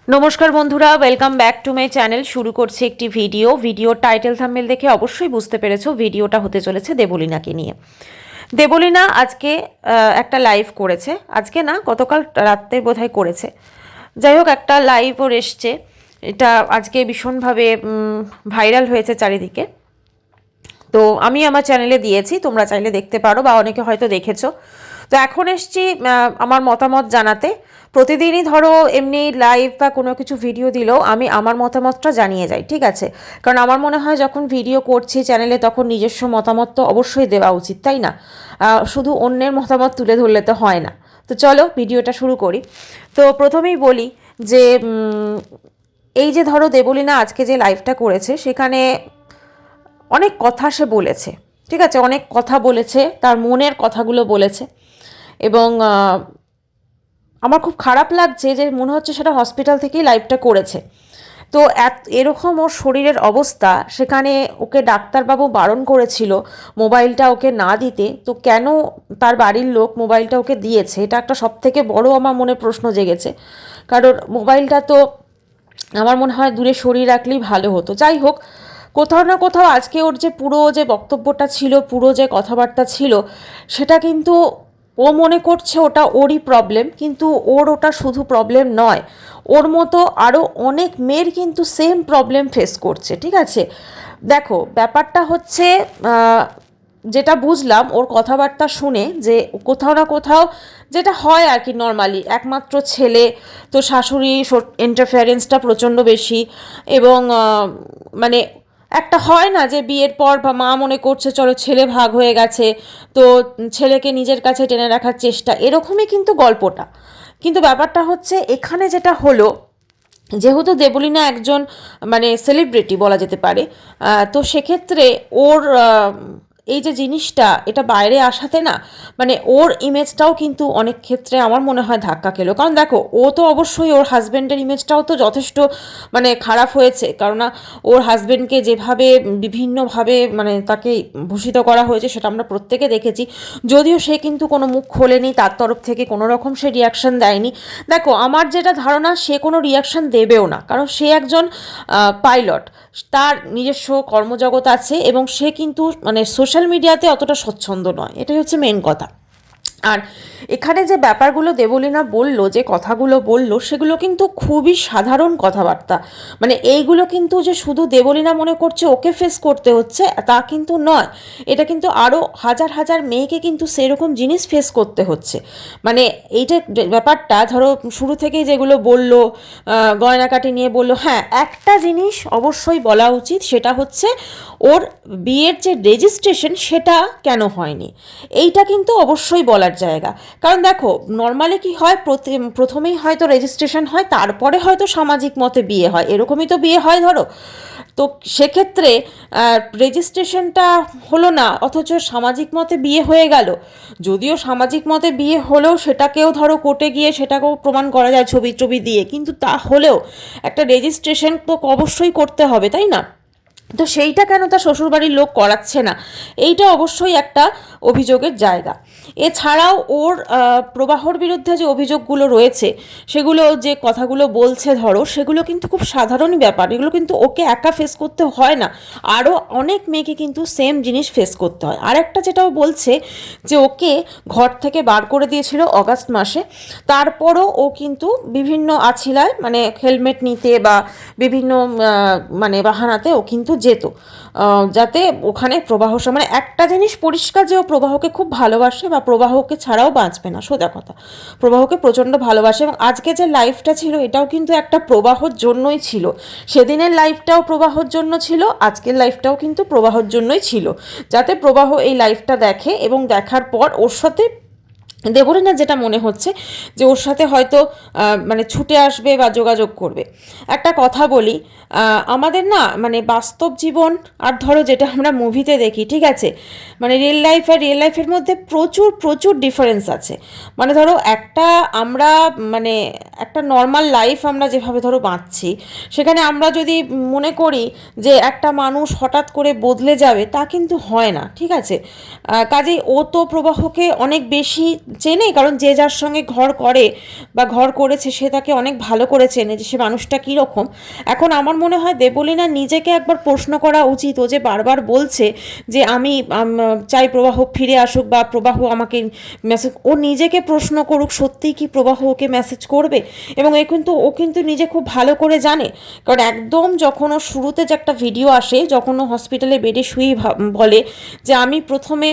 নমস্কার বন্ধুরা, welcome back to my channel. শুরু করছি একটি ভিডিওর টাইটেল থাম্বনেল দেখে অবশ্যই বুঝতে পেরেছো ভিডিওটা হতে চলেছে দেবলীনাকে নিয়ে। দেবলীনা আজকে একটা লাইভ করেছে, আজকে না গতকাল রাত্রে বোধহয় করেছে। যাই হোক, একটা লাইভ ওর এসছে, এটা আজকে ভীষণভাবে ভাইরাল হয়েছে চারিদিকে। তো আমি আমার চ্যানেলে দিয়েছি, তোমরা চাইলে দেখতে পারো বা অনেকে হয়তো দেখেছো। তো এখন এসছি আমার মতামত জানাতে। প্রতিদিনই ধরো এমনি লাইভ বা কোনো কিছু ভিডিও দিলেও আমি আমার মতামতটা জানিয়ে যাই, ঠিক আছে? কারণ আমার মনে হয় যখন ভিডিও করছি চ্যানেলে তখন নিজস্ব মতামত তো অবশ্যই দেওয়া উচিত, তাই না? শুধু অন্যের মতামত তুলে ধরলে তো হয় না। তো চলো ভিডিওটা শুরু করি। তো প্রথমেই বলি যে এই যে ধরো দেবলীনা আজকে যে লাইভটা করেছে সেখানে অনেক কথা সে বলেছে, ঠিক আছে? অনেক কথা বলেছে, তার মনের কথাগুলো বলেছে। এবং আমার খুব খারাপ লাগছে যে মনে হচ্ছে সেটা হসপিটাল থেকেই লাইভটা করেছে। তো এরকম ওর শরীরের অবস্থা, সেখানে ওকে ডাক্তারবাবু বারণ করেছিল মোবাইলটা ওকে না দিতে, তো কেন তার বাড়ির লোক মোবাইলটা ওকে দিয়েছে? এটা একটা সবথেকে বড় আমার মনে প্রশ্ন জেগেছে। কারণ মোবাইলটা তো আমার মনে হয় দূরে সরিয়ে রাখলেই ভালো হতো। যাই হোক, কোথাও না কোথাও আজকে ওর যে পুরো যে বক্তব্যটা ছিল, পুরো যে কথাবার্তা ছিল, সেটা কিন্তু ও মনে করছে ওটা ওরই প্রবলেম, কিন্তু ওর ওটা শুধু প্রবলেম নয়। ওর মতো আরও অনেক মেয়ের কিন্তু সেম প্রবলেম ফেস করছে, ঠিক আছে? দেখো, ব্যাপারটা হচ্ছে যেটা বুঝলাম ওর কথাবার্তা শুনে, যে কোথাও না কোথাও যেটা হয় আর কি নর্মালি, একমাত্র ছেলে, তো শাশুড়ি ইন্টারফারেন্সটা প্রচণ্ড বেশি। এবং মানে একটা হয় না যে বিয়ের পর বা মা মনে করছে চলো ছেলে ভাগ হয়ে গেছে, তো ছেলেকে নিজের কাছে টেনে রাখার চেষ্টা, এরকমই কিন্তু গল্পটা। কিন্তু ব্যাপারটা হচ্ছে এখানে যেটা হলো, যেহেতু দেবলীনা একজন মানে সেলিব্রিটি বলা যেতে পারে, তো সেক্ষেত্রে ওর এই যে জিনিসটা, এটা বাইরে আসাতে না, মানে ওর ইমেজটাও কিন্তু অনেক ক্ষেত্রে আমার মনে হয় ধাক্কা খেলো। কারণ দেখো, ও তো অবশ্যই ওর হাজব্যান্ডের ইমেজটাও তো যথেষ্ট মানে খারাপ হয়েছে, কারণ ওর হাজব্যান্ডকে যেভাবে বিভিন্নভাবে মানে তাকে ভূষিত করা হয়েছে সেটা আমরা প্রত্যেকে দেখেছি। যদিও সে কিন্তু কোনো মুখ খোলেনি, তার তরফ থেকে কোনো রকম সে রিয়াকশন দেয়নি। দেখো, আমার যেটা ধারণা সে কোনো রিয়াকশন দেবেও না, কারণ সে একজন পাইলট, তার নিজস্ব কর্মজগৎ আছে এবং সে কিন্তু মানে সোশ্যাল মিডিয়াতে অতটা স্বচ্ছন্দ নয়, এটাই হচ্ছে মেন কথা। আর এখানে যে ব্যাপারগুলো দেবলীনা বলল, যে কথাগুলো বলল, সেগুলো কিন্তু খুবই সাধারণ কথাবার্তা। মানে এইগুলো কিন্তু যে শুধু দেবলীনা মনে করছে ওকে ফেস করতে হচ্ছে তা কিন্তু নয়, এটা কিন্তু আরও হাজার হাজার মেয়েকে কিন্তু সেরকম জিনিস ফেস করতে হচ্ছে। মানে এই যে ব্যাপারটা ধরো শুরু থেকেই যেগুলো বলল, গয়নাকাটি নিয়ে বলল, হ্যাঁ একটা জিনিস অবশ্যই বলা উচিত, সেটা হচ্ছে ওর বিয়ের যে রেজিস্ট্রেশন সেটা কেন হয়নি, এইটা কিন্তু অবশ্যই বলার জায়গা। কারণ দেখো, নর্মালি কি হয়, প্রথমেই হয়তো রেজিস্ট্রেশন হয়, তারপরে হয়তো সামাজিক মতে বিয়ে হয়, এরকমই তো বিয়ে হয় ধরো। তো সেক্ষেত্রে রেজিস্ট্রেশনটা হলো না, অথচ সামাজিক মতে বিয়ে হয়ে গেল। যদিও সামাজিক মতে বিয়ে হলেও সেটাকেও ধরো কোর্টে গিয়ে সেটাকেও প্রমাণ করা যায় ছবি টবি দিয়ে, কিন্তু তা হলেও একটা রেজিস্ট্রেশন তো অবশ্যই করতে হবে, তাই না? তো সেইটা কেন তার শ্বশুরবাড়ির লোক করাচ্ছে না, এইটা অবশ্যই একটা অভিযোগের জায়গা। এছাড়াও ওর প্রবাহর বিরুদ্ধে যে অভিযোগগুলো রয়েছে, সেগুলো যে কথাগুলো বলছে ধরো, সেগুলো কিন্তু খুব সাধারণই ব্যাপার, এগুলো কিন্তু ওকে একা ফেস করতে হয় না, আরও অনেক মেয়েকে কিন্তু সেম জিনিস ফেস করতে হয়। আর একটা যেটাও বলছে যে ওকে ঘর থেকে বার করে দিয়েছিল অগাস্ট মাসে, তারপরও ও কিন্তু বিভিন্ন আছিলায় মানে হেলমেট নিতে বা বিভিন্ন মানে বাহানাতে ও কিন্তু যেত, যাতে ওখানে প্রবাহ মানে একটা জিনিস পরিষ্কার যে ও প্রবাহকে খুব ভালোবাসে বা প্রবাহকে ছাড়াও বাঁচবে না, সোজা কথা। প্রবাহকে প্রচণ্ড ভালোবাসে এবং আজকে যে লাইফটা ছিল এটাও কিন্তু একটা প্রবাহর জন্যই ছিল। সেদিনের লাইফটাও প্রবাহর জন্য ছিল, আজকের লাইফটাও কিন্তু প্রবাহর জন্যই ছিল, যাতে প্রবাহ এই লাইফটা দেখে এবং দেখার পর ওর সাথে দেবলীনার যেটা মনে হচ্ছে যে ওর সাথে হয়তো মানে ছুটে আসবে বা যোগাযোগ করবে। একটা কথা বলি, আমাদের না মানে বাস্তব জীবন আর ধরো যেটা আমরা মুভিতে দেখি, ঠিক আছে, মানে রিয়েল লাইফ আর রিয়েল লাইফের মধ্যে প্রচুর প্রচুর ডিফারেন্স আছে। মানে ধরো একটা আমরা মানে একটা নর্মাল লাইফ আমরা যেভাবে ধরো বাঁচছি, সেখানে আমরা যদি মনে করি যে একটা মানুষ হঠাৎ করে বদলে যাবে, তা কিন্তু হয় না, ঠিক আছে? কাজেই ও তো প্রবাহকে অনেক বেশি চেনে, কারণ যে যার সঙ্গে ঘর করে বা ঘর করেছে সে তাকে অনেক ভালো করে চেনে যে সে মানুষটা কীরকম। এখন আমার মনে হয় দেবলীনা নিজেকে একবার প্রশ্ন করা উচিত। ও যে বারবার বলছে যে আমি চাই প্রবাহ ফিরে আসুক বা প্রবাহ আমাকে মেসেজ, ও নিজেকে প্রশ্ন করুক সত্যিই কি প্রবাহ ওকে মেসেজ করবে। এবং ও কিন্তু নিজে খুব ভালো করে জানে, কারণ একদম যখন ও শুরুতে যে একটা ভিডিও আসে, যখন ও হসপিটালে বেডে শুয়েই বলে যে আমি প্রথমে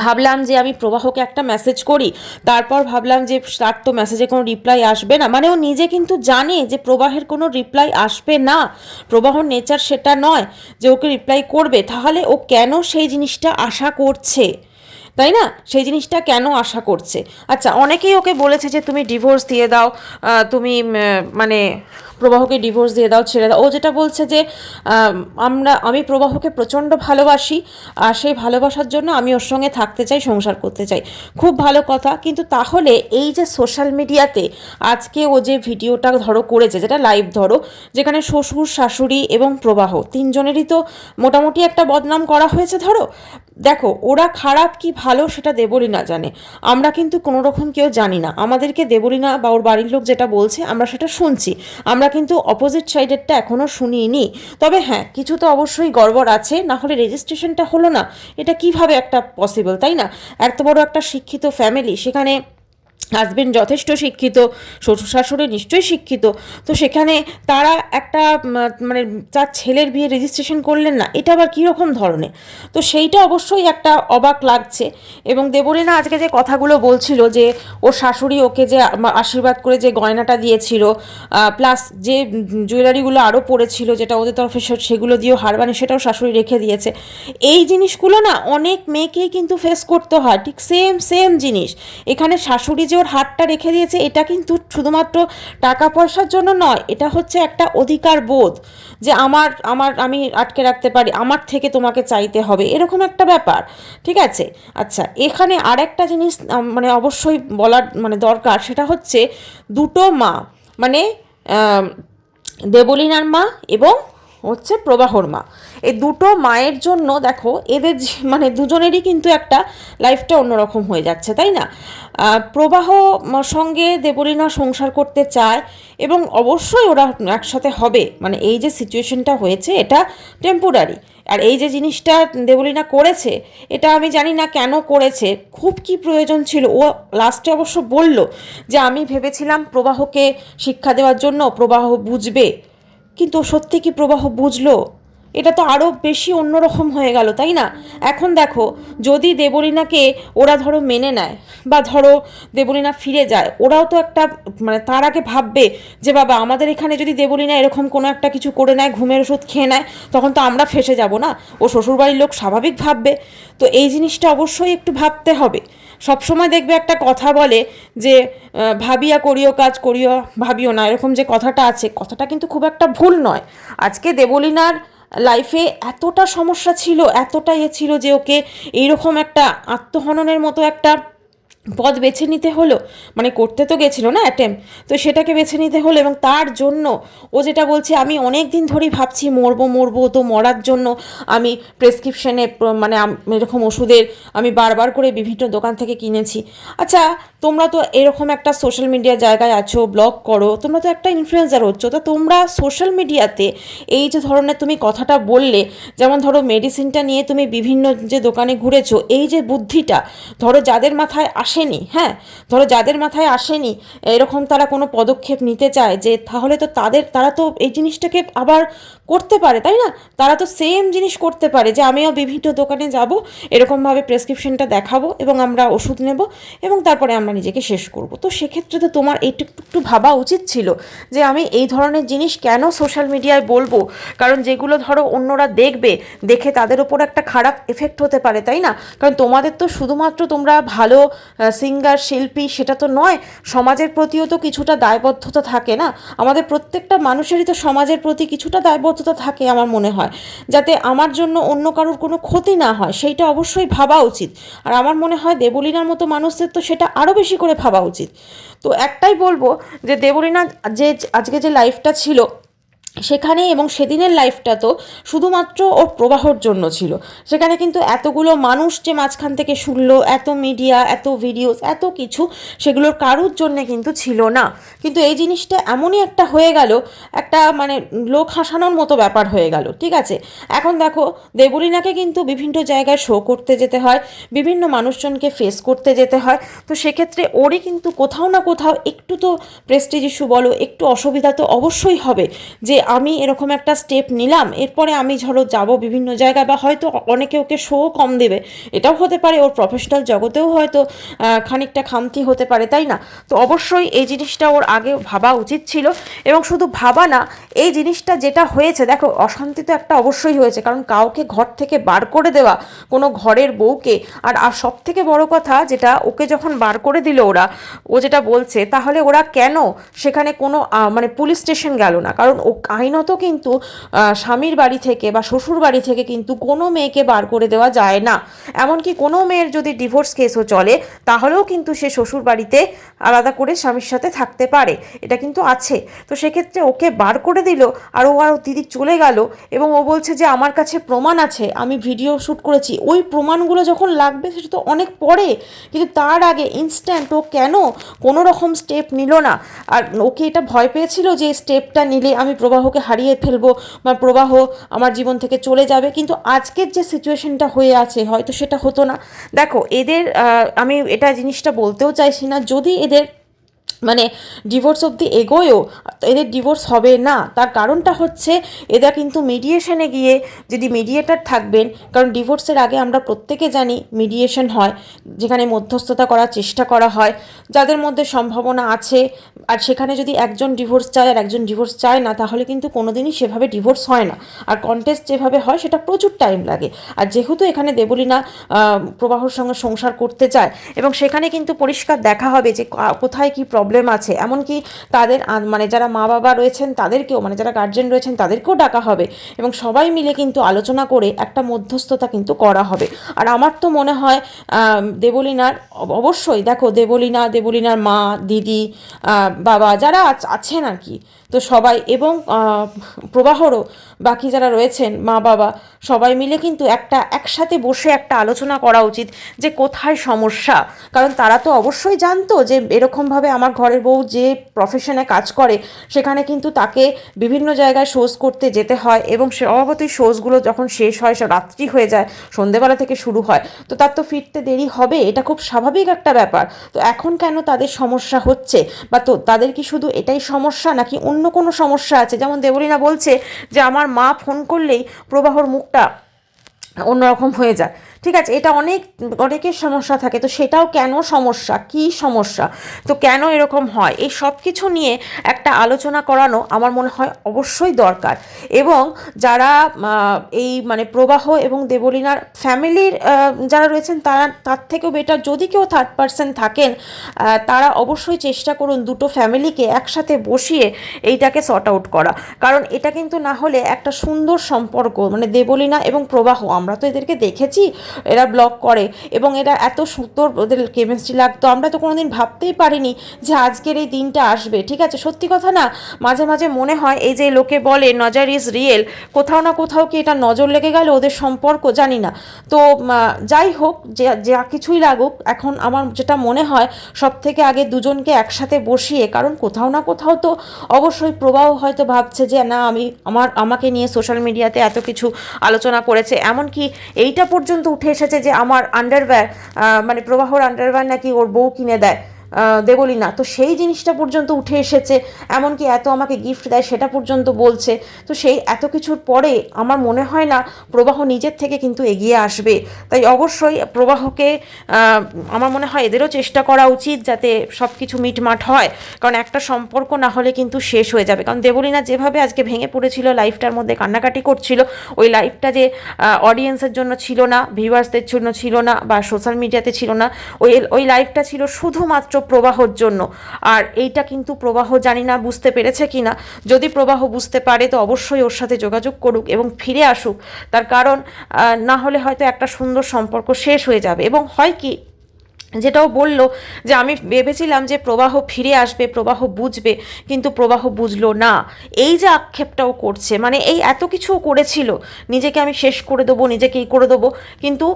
ভাবলাম যে আমি প্রবাহকে একটা মেসেজ করি, তারপর ভাবলাম যে তার তো মেসেজে কোনো রিপ্লাই আসবে না। মানে ও নিজে কিন্তু জানে যে প্রবাহের কোনো রিপ্লাই আসবে না, প্রবাহর নেচার সেটা নয় যে ওকে রিপ্লাই করবে। তাহলে ও কেন সেই জিনিসটা আশা করছে, তাই না? সেই জিনিসটা কেন আশা করছে? আচ্ছা, অনেকেই ওকে বলেছে যে তুমি ডিভোর্স দিয়ে দাও, তুমি মানে প্রবাহকে ডিভোর্স দিয়ে দাও, ছেড়ে দাও। ও যেটা বলছে যে আমি প্রবাহকে প্রচণ্ড ভালোবাসি, আর সেই ভালোবাসার জন্য আমি ওর সঙ্গে থাকতে চাই, সংসার করতে চাই। খুব ভালো কথা, কিন্তু তাহলে এই যে সোশ্যাল মিডিয়াতে আজকে ও যে ভিডিওটা ধরো করেছে, যেটা লাইভ ধরো, যেখানে শ্বশুর শাশুড়ি এবং প্রবাহ তিনজনেরই তো মোটামুটি একটা বদনাম করা হয়েছে। ধরো দেখো, ওরা খারাপ কি ভালো সেটা দেবলীনা জানে, আমরা কিন্তু কোনো রকম কেউ জানি না। আমাদেরকে দেবলীনা বা ওর বাড়ির লোক যেটা বলছে আমরা সেটা শুনছি, আমরা কিন্তু অপোজিট সাইডেরটা এখনও শুনিনি। তবে হ্যাঁ, কিছু তো অবশ্যই গড়বড় আছে, না হলে রেজিস্ট্রেশনটা হলো না, এটা কিভাবে একটা পসিবল, তাই না? এত বড় একটা শিক্ষিত ফ্যামিলি, সেখানে হাজবেন্ড যথেষ্ট শিক্ষিত, শ্বশুর শাশুড়ি নিশ্চয়ই শিক্ষিত, তো সেখানে তারা একটা মানে তার ছেলের বিয়ে রেজিস্ট্রেশন করলেন না, এটা আবার কীরকম ধরনের? তো সেইটা অবশ্যই একটা অবাক লাগছে। এবং দেবলীনা আজকে যে কথাগুলো বলছিল যে ওর শাশুড়ি ওকে যে আশীর্বাদ করে যে গয়নাটা দিয়েছিল, প্লাস যে জুয়েলারিগুলো আরও পড়েছিল যেটা ওদের তরফে, সেগুলো দিয়েও হার বানিয়ে সেটাও শাশুড়ি রেখে দিয়েছে। এই জিনিসগুলো না অনেক মেয়েকেই কিন্তু ফেস করতে হয়, ঠিক সেম জিনিস। এখানে শাশুড়ি যে ওর হাতটা রেখে দিয়েছে, এটা কিন্তু শুধুমাত্র টাকা পয়সার জন্য নয়, এটা হচ্ছে একটা অধিকার বোধ যে আমি আটকে রাখতে পারি, আমার থেকে তোমাকে চাইতে হবে, এরকম একটা ব্যাপার। ঠিক আছে? আচ্ছা, এখানে আরেকটা জিনিস মানে অবশ্যই বলার মানে দরকার, সেটা হচ্ছে দুটো মা, মানে দেবলীনার মা এবং হচ্ছে প্রবাহর মা, এই দুটো মায়ের জন্য দেখো এদের মানে দুজনেরই কিন্তু একটা লাইফটা অন্যরকম হয়ে যাচ্ছে, তাই না? প্রবাহ সঙ্গে দেবলীনা সংসার করতে চায় এবং অবশ্যই ওরা একসাথে হবে, মানে এই যে সিচুয়েশনটা হয়েছে এটা টেম্পোরারি। আর এই যে জিনিসটা দেবলীনা করেছে, এটা আমি জানি না কেন করেছে, খুব কি প্রয়োজন ছিল। ও লাস্টে অবশ্য বলল যে আমি ভেবেছিলাম প্রবাহকে শিক্ষা দেওয়ার জন্য প্রবাহ বুঝবে, কিন্তু সত্যি কি প্রবাহ বুঝলো? এটা তো আরও বেশি অন্যরকম হয়ে গেল, তাই না? এখন দেখো, যদি দেবলীনাকে ওরা ধরো মেনে নেয় বা ধরো দেবলীনা ফিরে যায়, ওরাও তো একটা মানে তার আগে ভাববে যে বাবা আমাদের এখানে যদি দেবলীনা এরকম কোনো একটা কিছু করে নেয়, ঘুমের ওষুধ খেয়ে নেয়, তখন তো আমরা ফেসে যাব না, ও শ্বশুরবাড়ির লোক স্বাভাবিক ভাববে। তো এই জিনিসটা অবশ্যই একটু ভাবতে হবে। সবসময় দেখবে একটা কথা বলে যে ভাবিয়া করিও কাজ, করিও ভাবিও না, এরকম যে কথাটা আছে, কথাটা কিন্তু খুব একটা ভুল নয়। আজকে দেবলীনার লাইফে এতটা সমস্যা ছিল, এতটা ছিল যে ওকে এইরকম একটা আত্মহননের মতো একটা পথ বেছে নিতে হলো, মানে করতে তো গেছিলো না অ্যাটেম্প, তো সেটাকে বেছে নিতে হলো। এবং তার জন্য ও যেটা বলছে, আমি অনেক দিন ধরেই ভাবছি মরবো, তো মরার জন্য আমি প্রেসক্রিপশনে মানে এরকম ওষুধের আমি বারবার করে বিভিন্ন দোকান থেকে কিনেছি। আচ্ছা, তোমরা তো এরকম একটা সোশ্যাল মিডিয়া জায়গায় আছো, ব্লগ করো, তোমরা তো একটা ইনফ্লুয়েন্সার হচ্ছ, তো তোমরা সোশ্যাল মিডিয়াতে এই যে ধরনের তুমি কথাটা বললে, যেমন ধরো মেডিসিনটা নিয়ে তুমি বিভিন্ন যে দোকানে ঘুরেছো, এই যে বুদ্ধিটা ধরো যাদের মাথায় আসেনি, হ্যাঁ, ধরো যাদের মাথায় আসেনি এরকম তারা কোনো পদক্ষেপ নিতে চায়, যে তাহলে তো তারা তো এই জিনিসটাকে আবার করতে পারে, তাই না? তারা তো সেম জিনিস করতে পারে যে আমিও বিভিন্ন দোকানে যাব, এরকমভাবে প্রেসক্রিপশনটা দেখাবো এবং আমরা ওষুধ নেব এবং তারপরে আমরা নিজেকে শেষ করব। তো সেক্ষেত্রে তো তোমার একটু ভাবা উচিত ছিল যে আমি এই ধরনের জিনিস কেন সোশ্যাল মিডিয়ায় বলবো, কারণ যেগুলো ধরো অন্যরা দেখে তাদের ওপর একটা খারাপ এফেক্ট হতে পারে, তাই না? কারণ তোমাদের তো শুধুমাত্র তোমরা ভালো সিঙ্গার, শিল্পী সেটা তো নয়, সমাজের প্রতিও তো কিছুটা দায়বদ্ধতা থাকে না? আমাদের প্রত্যেকটা মানুষেরই তো সমাজের প্রতি কিছুটা দায়বদ্ধতা থাকে আমার মনে হয়, যাতে আমার জন্য অন্য কারোর কোনো ক্ষতি না হয়, সেইটা অবশ্যই ভাবা উচিত। আর আমার মনে হয় দেবলীনার মতো মানুষদের তো সেটা আরও বেশি করে ভাবা উচিত। তো একটাই বলবো যে দেবলীনা যে আজকে যে লাইফটা ছিল, সেখানে এবং সেদিনের লাইফটা তো শুধুমাত্র ওর প্রবাহর জন্য ছিল। সেখানে কিন্তু এতগুলো মানুষ যে মাঝখান থেকে শুনলো, এত মিডিয়া, এত ভিডিওস, এত কিছু, সেগুলোর কারুর জন্যে কিন্তু ছিল না। কিন্তু এই জিনিসটা এমনই একটা হয়ে গেল, একটা মানে লোক হাসানোর মতো ব্যাপার হয়ে গেল। ঠিক আছে, এখন দেখো দেবলীনাকে কিন্তু বিভিন্ন জায়গায় শো করতে যেতে হয়, বিভিন্ন মানুষজনকে ফেস করতে যেতে হয়। তো সেক্ষেত্রে ওরই কিন্তু কোথাও না কোথাও একটু তো প্রেস্টিজ ইস্যু বলো, একটু অসুবিধা তো অবশ্যই হবে যে আমি এরকম একটা স্টেপ নিলাম, এরপরে আমি ধরো যাব বিভিন্ন জায়গায়, বা হয়তো অনেকে ওকে শো কম দেবে, এটাও হতে পারে, ওর প্রফেশনাল জগতেও হয়তো খানিকটা খামতি হতে পারে, তাই না? তো অবশ্যই এই জিনিসটা ওর আগে ভাবা উচিত ছিল। এবং শুধু ভাবা না, এই জিনিসটা যেটা হয়েছে, দেখো অশান্তি তো একটা অবশ্যই হয়েছে, কারণ কাউকে ঘর থেকে বার করে দেওয়া, কোনো ঘরের বউকে, আর সব থেকে বড় কথা যেটা, ওকে যখন বার করে দিল ওরা, ও যেটা বলছে, তাহলে ওরা কেন সেখানে কোনো মানে পুলিশ স্টেশন গেল না? কারণ ও আইনত কিন্তু স্বামীর বাড়ি থেকে বা শ্বশুর বাড়ি থেকে কিন্তু কোনো মেয়েকে বার করে দেওয়া যায় না। এমনকি কোনো মেয়ের যদি ডিভোর্স কেসও চলে, তাহলেও কিন্তু সে শ্বশুর বাড়িতে আলাদা করে স্বামীর সাথে থাকতে পারে, এটা কিন্তু আছে। তো সেক্ষেত্রে ওকে বার করে দিল, আর ও আর দিদি চলে গেল, এবং ও বলছে যে আমার কাছে প্রমাণ আছে, আমি ভিডিও শ্যুট করেছি। ওই প্রমাণগুলো যখন লাগবে সেটা তো অনেক পরে, কিন্তু তার আগে ইনস্ট্যান্ট ও কেন কোনো রকম স্টেপ নিল না? আর ওকে এটা ভয় পেয়েছিল যে স্টেপটা নিলে আমি প্রবাহকে হারিয়ে ফেলবো, বা প্রবাহ আমার জীবন থেকে চলে যাবে। কিন্তু আজকের যে সিচুয়েশনটা হয়ে আছে, হয়তো সেটা হতো না। দেখো এদের আমি এটা জিনিসটা বলতেও চাইছি না, যদি এদের মানে ডিভোর্স অবধি এগোয়ও, এদের ডিভোর্স হবে না। তার কারণটা হচ্ছে এরা কিন্তু মিডিয়েশনে গিয়ে, যদি মিডিয়েটার থাকবেন, কারণ ডিভোর্সের আগে আমরা প্রত্যেকে জানি মিডিয়েশন হয়, যেখানে মধ্যস্থতা করার চেষ্টা করা হয় যাদের মধ্যে সম্ভাবনা আছে। আর সেখানে যদি একজন ডিভোর্স চায় আর একজন ডিভোর্স চায় না, তাহলে কিন্তু কোনোদিনই সেভাবে ডিভোর্স হয় না। আর কন্টেস্ট যেভাবে হয় সেটা প্রচুর টাইম লাগে। আর যেহেতু এখানে দেবলীনা প্রবাহর সঙ্গে সংসার করতে চায়, এবং সেখানে কিন্তু পরিষ্কার দেখা হবে যে কোথায় কি প্রবলেম আছে। এমনকি তাদের মানে যারা মা বাবা রয়েছেন তাদেরকেও, মানে যারা গার্জেন রয়েছেন তাদেরকেও ডাকা হবে, এবং সবাই মিলে কিন্তু আলোচনা করে একটা মধ্যস্থতা কিন্তু করা হবে। আর আমার তো মনে হয় দেবলীনার অবশ্যই, দেখো দেবলীনার মা, দিদি, বাবা যারা আছেন আর কি, তো সবাই, এবং প্রবাহরও বাকি যারা রয়েছেন মা বাবা, সবাই মিলে কিন্তু একসাথে বসে একটা আলোচনা করা উচিত যে কোথায় সমস্যা। কারণ তারা তো অবশ্যই জানতো যে এরকমভাবে আমার ঘরের বউ যে প্রফেশনে কাজ করে, সেখানে কিন্তু তাকে বিভিন্ন জায়গায় শোজ করতে যেতে হয়, এবং স্বভাবতই শোজগুলো যখন শেষ হয় রাত্রি হয়ে যায়, সন্ধেবেলা থেকে শুরু হয়, তো তার তো ফিরতে দেরি হবে, এটা খুব স্বাভাবিক একটা ব্যাপার। তো এখন কেন তাদের সমস্যা হচ্ছে, বা তো তাদের কি শুধু এটাই সমস্যা, নাকি অন্য কোনো সমস্যা আছে? যেমন দেবলীনা বলছে যে আমার মা ফোন করলেই প্রবাহর মুখটা অন্যরকম হয়ে যায়। ঠিক আছে, এটা অনেকের সমস্যা থাকে, তো সেটাও কেন সমস্যা, কি সমস্যা, তো কেন এরকম হয়, এই সব কিছু নিয়ে একটা আলোচনা করানো আমার মনে হয় অবশ্যই দরকার। এবং যারা এই মানে প্রবাহ এবং দেবলীনার ফ্যামিলির যারা রয়েছেন, তার থেকেও বেটার যদি কেউ থার্ড পার্সন থাকেন, তারা অবশ্যই চেষ্টা করুন দুটো ফ্যামিলিকে একসাথে বসিয়ে এইটাকে সর্ট আউট করা। কারণ এটা কিন্তু না হলে একটা সুন্দর সম্পর্ক, মানে দেবলীনা এবং প্রবাহ, আমরা তো এদেরকে দেখেছি, এরা ব্লগ করে, এবং এরা এত সুন্দর, ওদের কেমিস্ট্রি লাগতো, আমরা তো কোনোদিন ভাবতেই পারিনি যে আজকের এই দিনটা আসবে। ঠিক আছে, সত্যি কথা না, মাঝে মাঝে মনে হয় এই যে লোকে বলে নজর ইজ রিয়েল, কোথাও না কোথাও কি এটা নজর লেগে গেল ওদের সম্পর্ক, জানি না। তো যাই হোক, যা কিছুই লাগুক, এখন আমার যেটা মনে হয় সব থেকে আগে দুজনকে একসাথে বসিয়ে, কারণ কোথাও না কোথাও তো অবশ্যই প্রবাহ হয়তো ভাবছে যে না, আমাকে নিয়ে সোশ্যাল মিডিয়াতে এত কিছু আলোচনা করেছে, এমনকি এইটা পর্যন্ত উঠে এসেছে যে আমার আন্ডারওয়্যার, মানে প্রবাহর আন্ডারওয়্যার নাকি ওর বউ কিনে দেয় দেবলীনা, তো সেই জিনিসটা পর্যন্ত উঠে এসেছে। এমনকি এত আমাকে গিফট দেয় সেটা পর্যন্ত বলছে। তো সেই এত কিছুর পরে আমার মনে হয় না প্রবাহ নিজের থেকে কিন্তু এগিয়ে আসবে। তাই অবশ্যই প্রবাহকে আমার মনে হয় এদেরও চেষ্টা করা উচিত যাতে সব কিছু মিটমাট হয়, কারণ একটা সম্পর্ক না হলে কিন্তু শেষ হয়ে যাবে। কারণ দেবলীনা যেভাবে আজকে ভেঙে পড়েছিল, লাইফটার মধ্যে কান্নাকাটি করছিল, ওই লাইফটা যে অডিয়েন্সের জন্য ছিল না, ভিউয়ার্সদের জন্য ছিল না, বা সোশ্যাল মিডিয়াতে ছিল না, ওই লাইফটা ছিল শুধুমাত্র প্রবাহর জন্য। আর এইটা কিন্তু প্রবাহ জানি না বুঝতে পেরেছে কি না। যদি প্রবাহ বুঝতে পারে তো অবশ্যই ওর সাথে যোগাযোগ করুক এবং ফিরে আসুক, তার কারণ না হলে হয়তো একটা সুন্দর সম্পর্ক শেষ হয়ে যাবে। এবং হয় কি, যেটাও বলল যে আমি ভেবেছিলাম যে প্রবাহ ফিরে আসবে, প্রবাহ বুঝবে, কিন্তু প্রবাহ বুঝলো না। এই যে আক্ষেপটাও করছে, মানে এই এত কিছুও করেছিল, নিজেকে আমি শেষ করে দেবো, নিজেকে এই করে দেবো, কিন্তু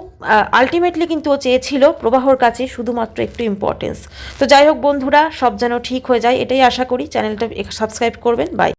আলটিমেটলি কিন্তু ও চেয়েছিল প্রবাহর কাছে শুধুমাত্র একটু ইম্পর্টেন্স। তো যাই হোক বন্ধুরা, সব যেন ঠিক হয়ে যায় এটাই আশা করি। চ্যানেলটা সাবস্ক্রাইব করবেন। বাই।